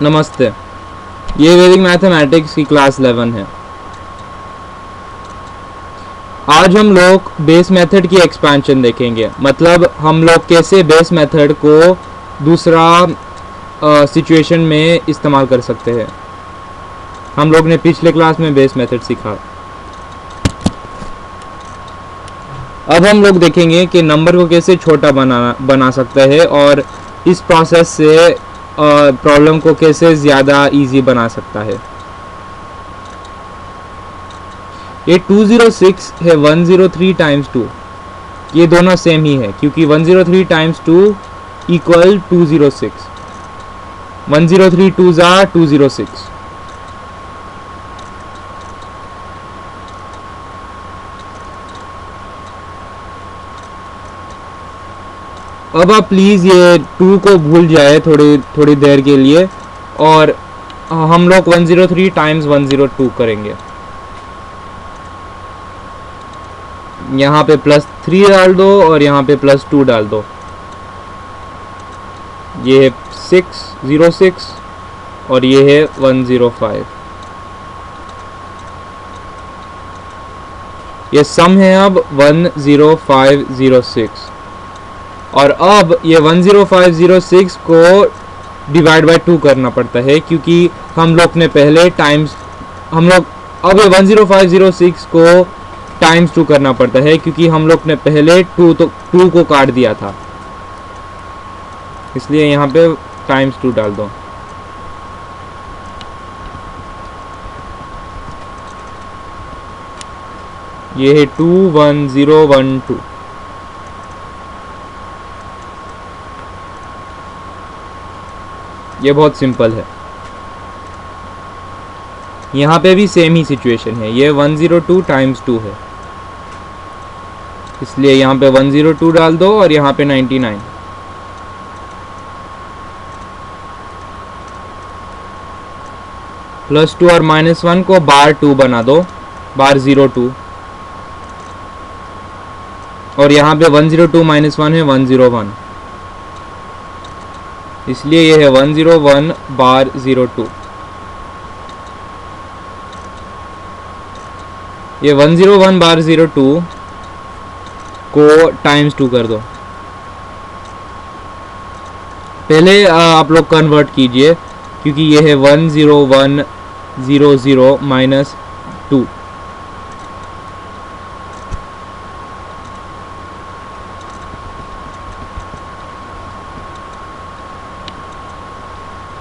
नमस्ते, ये वैदिक मैथमेटिक्स की क्लास 11 है। आज हम लोग बेस मेथड की एक्सपेंशन देखेंगे, मतलब हम लोग कैसे बेस मेथड को दूसरा सिचुएशन में इस्तेमाल कर सकते हैं। हम लोग ने पिछले क्लास में बेस मेथड सीखा। अब हम लोग देखेंगे कि नंबर को कैसे छोटा बना सकते हैं और इस प्रोसेस से प्रॉब्लम को कैसे ज़्यादा इजी बना सकता है। ये 206 है 103 टाइम्स 2, ये दोनों सेम ही है क्योंकि 103 टाइम्स 2 इक्वल 206, 103 2 ज़ा 206। अब आप प्लीज़ ये 2 को भूल जाए थोड़ी देर के लिए और हम लोग 103 टाइम्स 102 करेंगे। यहाँ पे +3 डाल दो और यहाँ पे +2 डाल दो। ये है 606 और ये है 105। ये सम है अब 10506 और अब ये 10506 को डिवाइड बाय 2 करना पड़ता है क्योंकि हम लोग ने पहले टाइम्स अब ये 10506 को टाइम्स 2 करना पड़ता है क्योंकि हम लोग ने पहले 2 को काट दिया था, इसलिए यहाँ पे टाइम्स 2 डाल दो। ये है 21012। ये बहुत सिंपल है। यहाँ पे भी सेम ही सिचुएशन है, ये 102 टाइम्स 2 है, इसलिए यहाँ पे 102 डाल दो और यहाँ पे 99। +2 और -1 को बार 2 बना दो, बार 02 और यहाँ पे 102 -1 है 101, इसलिए ये है 101 बार 02। ये 101 बार 02 को टाइम्स 2 कर दो। पहले आप लोग कन्वर्ट कीजिए क्योंकि ये है 10100 -2।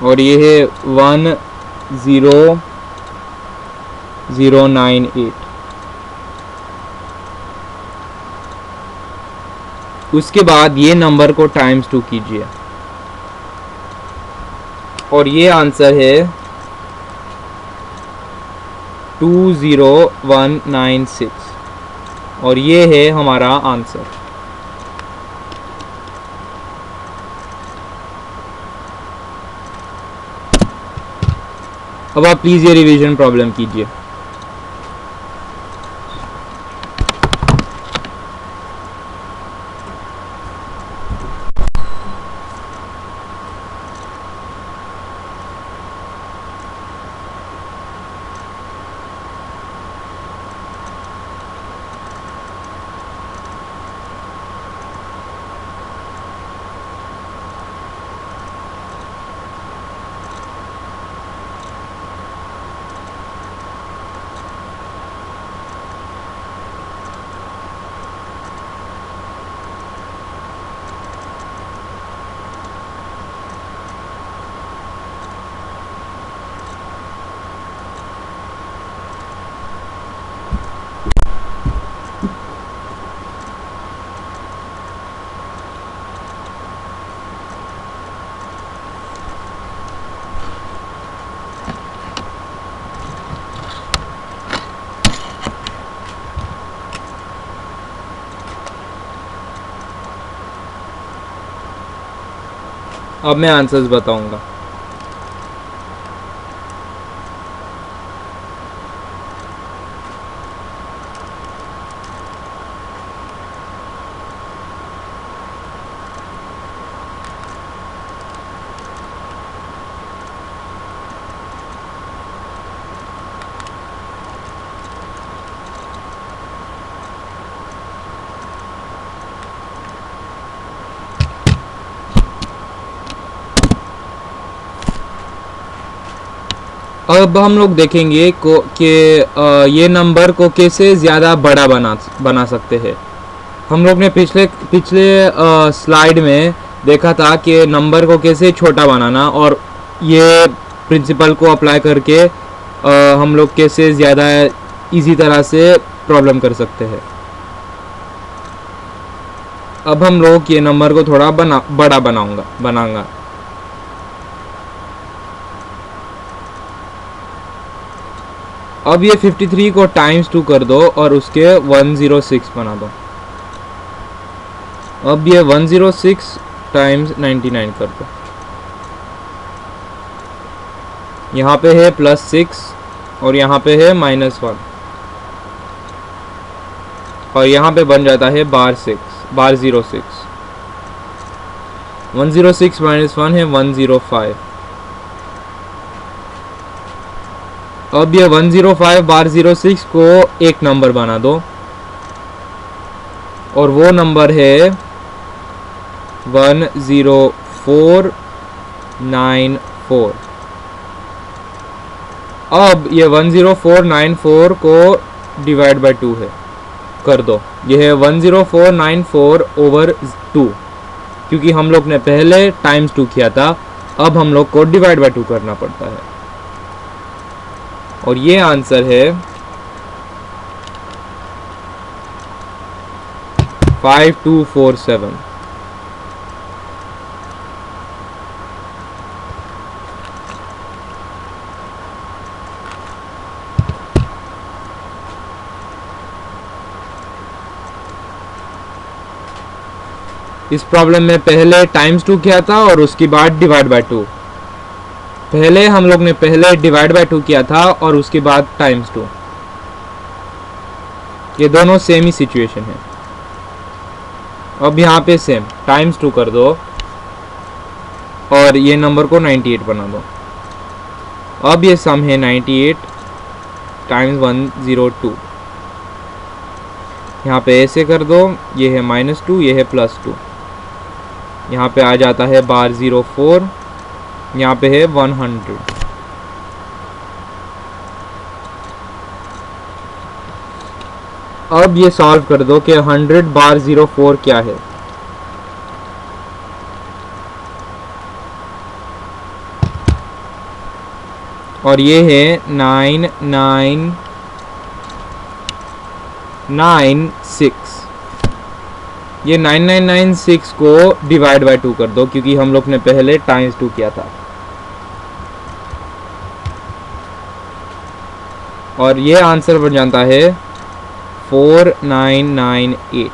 और ये है 10098। उसके बाद ये नंबर को टाइम्स 2 कीजिए और ये आंसर है 20196 और ये है हमारा आंसर। अब आप प्लीज़ ये रिवीजन प्रॉब्लम कीजिए। अब मैं आंसर्स बताऊंगा। अब हम लोग देखेंगे कि ये नंबर को कैसे ज़्यादा बड़ा बना सकते हैं। हम लोग ने पिछले पिछले स्लाइड में देखा था कि नंबर को कैसे छोटा बनाना, और ये प्रिंसिपल को अप्लाई करके हम लोग कैसे ज़्यादा इजी तरह से प्रॉब्लम कर सकते हैं। अब हम लोग ये नंबर को थोड़ा बड़ा बनाऊंगा। अब ये 53 को टाइम्स 2 कर दो और उसके 106 बना दो। अब ये 106 टाइम्स 99 कर दो। यहाँ पे है +6 और यहाँ पे है -1, और यहाँ पे बन जाता है बार 06। 106 -1 है 105। अब ये 105 बार 06 को एक नंबर बना दो, और वो नंबर है 10494। अब ये 10494 को डिवाइड बाय 2 है, कर दो। ये है 10494/2, क्योंकि हम लोग ने पहले टाइम्स 2 किया था, अब हम लोग को डिवाइड बाय 2 करना पड़ता है, और ये आंसर है 5247। इस प्रॉब्लम में पहले टाइम्स 2 किया था और उसके बाद डिवाइड बाय 2। पहले हम लोग ने पहले डिवाइड बाय 2 किया था और उसके बाद टाइम्स 2। ये दोनों सेम ही सिचुएशन है। अब यहाँ पे सेम टाइम्स 2 कर दो और ये नंबर को 98 बना दो। अब ये सम है 98 टाइम्स 102। यहाँ पे ऐसे कर दो, ये है -2, ये है +2। यहाँ पे आ जाता है बार 04, यहाँ पे है 100। अब ये सॉल्व कर दो कि 100 बार 04 क्या है। और ये है 9996। ये 9996 को डिवाइड बाय 2 कर दो, क्योंकि हम लोग ने पहले टाइम्स 2 किया था, और ये आंसर बन जाता है 4998।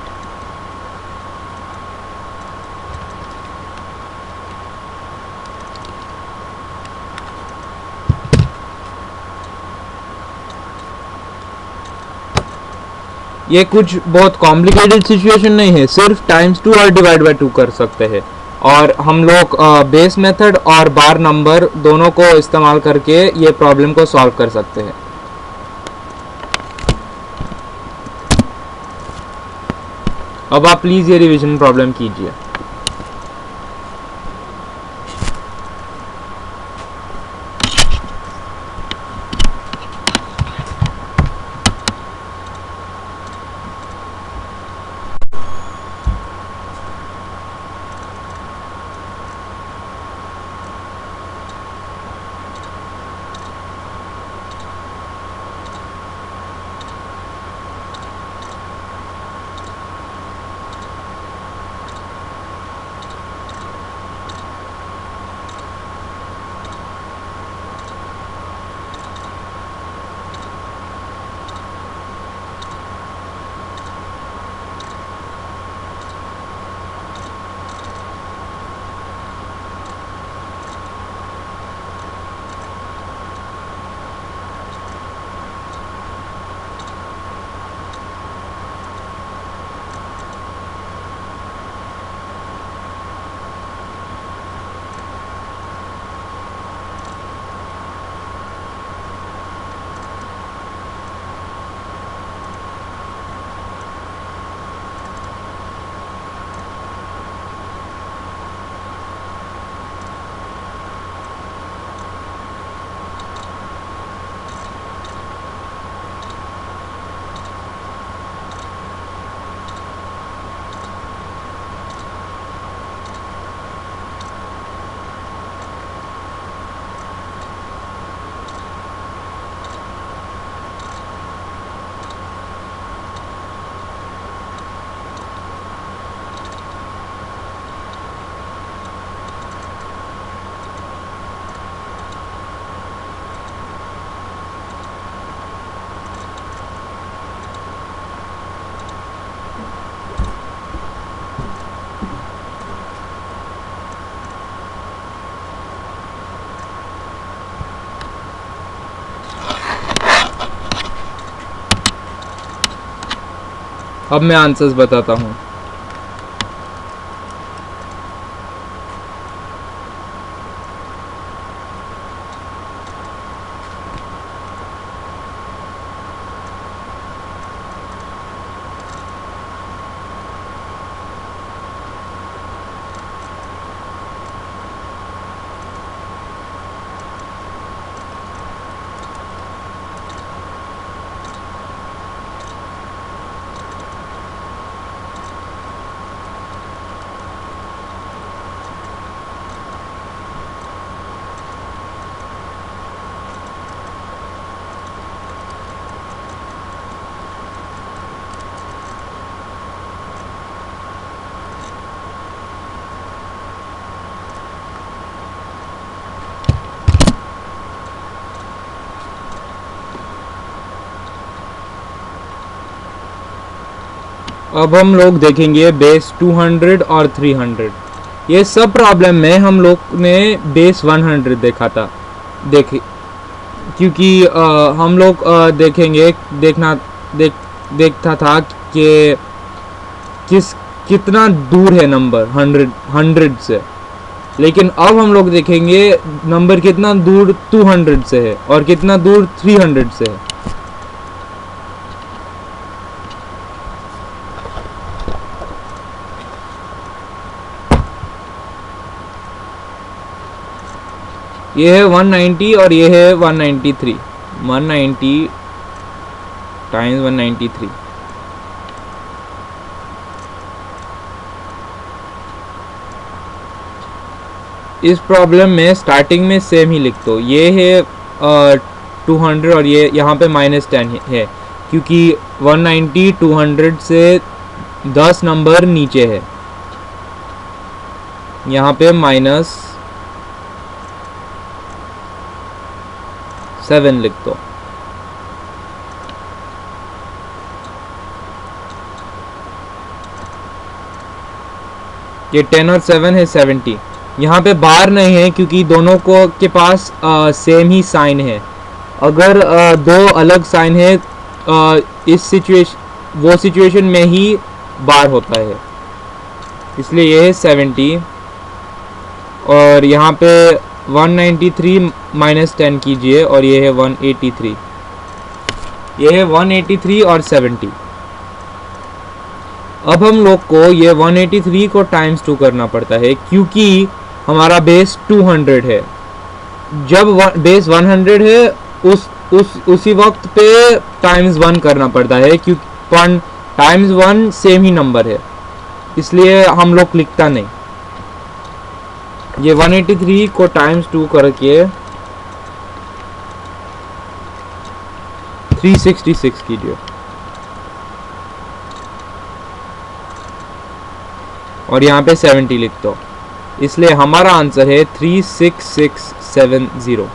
ये कुछ बहुत कॉम्प्लिकेटेड सिचुएशन नहीं है, सिर्फ टाइम्स 2 और डिवाइड बाय 2 कर सकते हैं, और हम लोग बेस मेथड और बार नंबर दोनों को इस्तेमाल करके ये प्रॉब्लम को सॉल्व कर सकते हैं। अब आप प्लीज़ ये रिवीजन प्रॉब्लम कीजिए। अब मैं आंसर्स बताता हूँ। अब हम लोग देखेंगे बेस 200 और 300। ये सब प्रॉब्लम में हम लोग ने बेस 100 देखा था, क्योंकि हम लोग देखेंगे देखता था कि कितना दूर है नंबर 100 से, लेकिन अब हम लोग देखेंगे नंबर कितना दूर 200 से है और कितना दूर 300 से है। ये है 190 और ये है 193। 190 टाइम्स 193। इस प्रॉब्लम में स्टार्टिंग में सेम ही लिख दो। ये है 200 और ये यहाँ पे -10 है, क्योंकि 190 200 से 10 नंबर नीचे है। यहाँ पे -7 लिख दो। ये 10 और 7 है 70। यहाँ पे बार नहीं है क्योंकि दोनों को के पास सेम ही साइन है। अगर दो अलग साइन है इस सिचुएशन में ही बार होता है, इसलिए ये है 70। और यहाँ पे 193 -10 कीजिए और ये है 183। ये है 183 और 70। अब हम लोग को ये 183 को टाइम्स 2 करना पड़ता है, क्योंकि हमारा बेस 200 है। जब बेस 100 है उसी वक्त पे टाइम्स 1 करना पड़ता है, क्योंकि टाइम्स 1 सेम ही नंबर है, इसलिए हम लोग लिखता नहीं। ये 183 को टाइम्स 2 करके 366 कीजिए और यहाँ पे 70 लिख दो, इसलिए हमारा आंसर है 36670।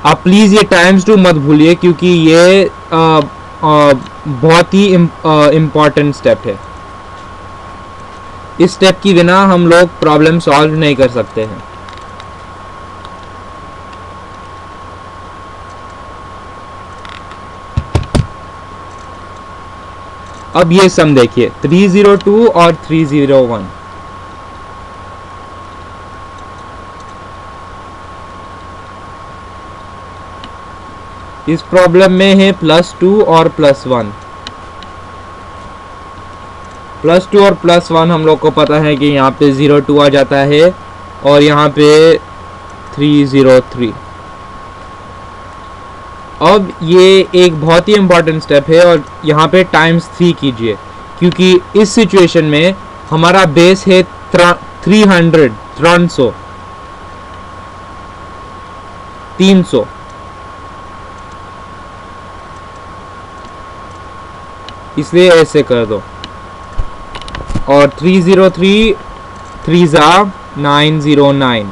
आप प्लीज़ ये टाइम्स 2 मत भूलिए, क्योंकि ये बहुत ही इम्पॉर्टेंट स्टेप है। इस स्टेप की बिना हम लोग प्रॉब्लम सॉल्व नहीं कर सकते हैं। अब ये सम देखिए 302 और 301। इस प्रॉब्लम में है +2 और +1। +2 और +1 हम लोग को पता है कि यहाँ पे 02 आ जाता है और यहाँ पे 303। अब ये एक बहुत ही इम्पॉर्टेंट स्टेप है और यहाँ पे टाइम्स 3 कीजिए, क्योंकि इस सिचुएशन में हमारा बेस है 300 300। इसलिए ऐसे कर दो और 303 3 909।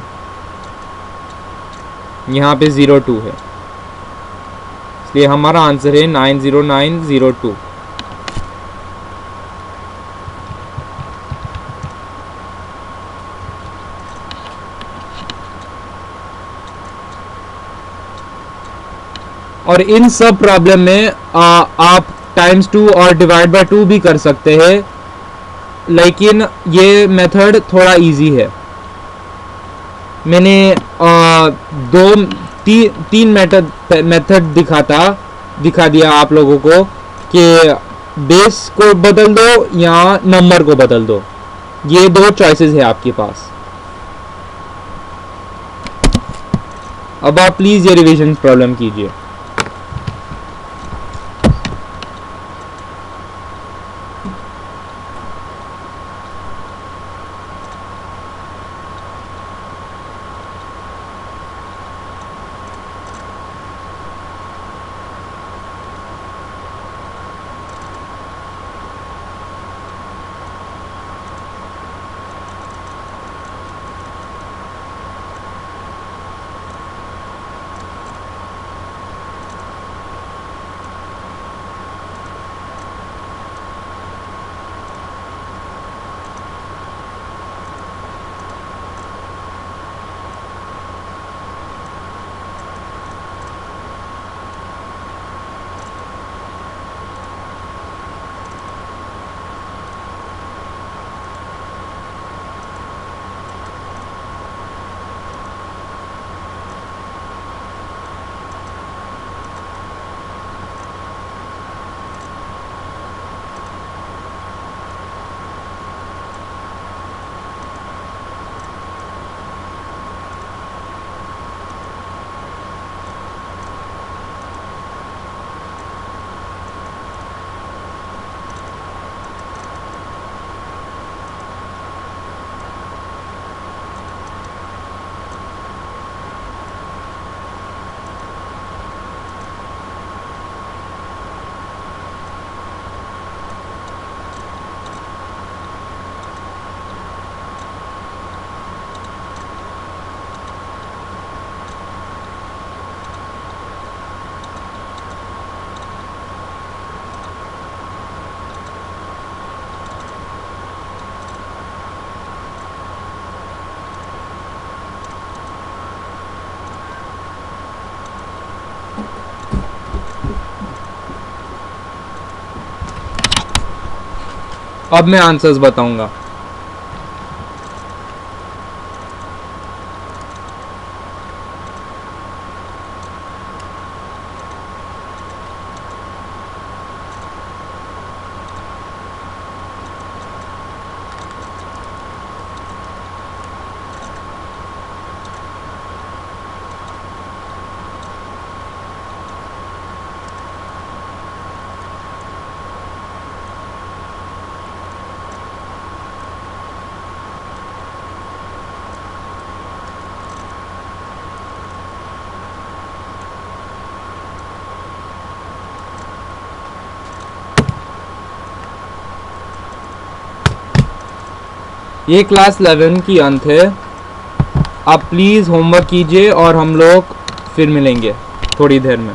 यहाँ पे 02 है, इसलिए हमारा आंसर है 90902। और इन सब प्रॉब्लम में आप टाइम्स 2 और डिवाइड बाय 2 भी कर सकते हैं, लेकिन ये मेथड थोड़ा इजी है। मैंने तीन मेथड दिखा दिया आप लोगों को कि बेस को बदल दो या नंबर को बदल दो। ये दो चॉइसेस है आपके पास। अब आप प्लीज ये रिवीजन प्रॉब्लम कीजिए। अब मैं आंसर्स बताऊंगा। ये क्लास 11 की अंत है। आप प्लीज़ होमवर्क कीजिए और हम लोग फिर मिलेंगे थोड़ी देर में।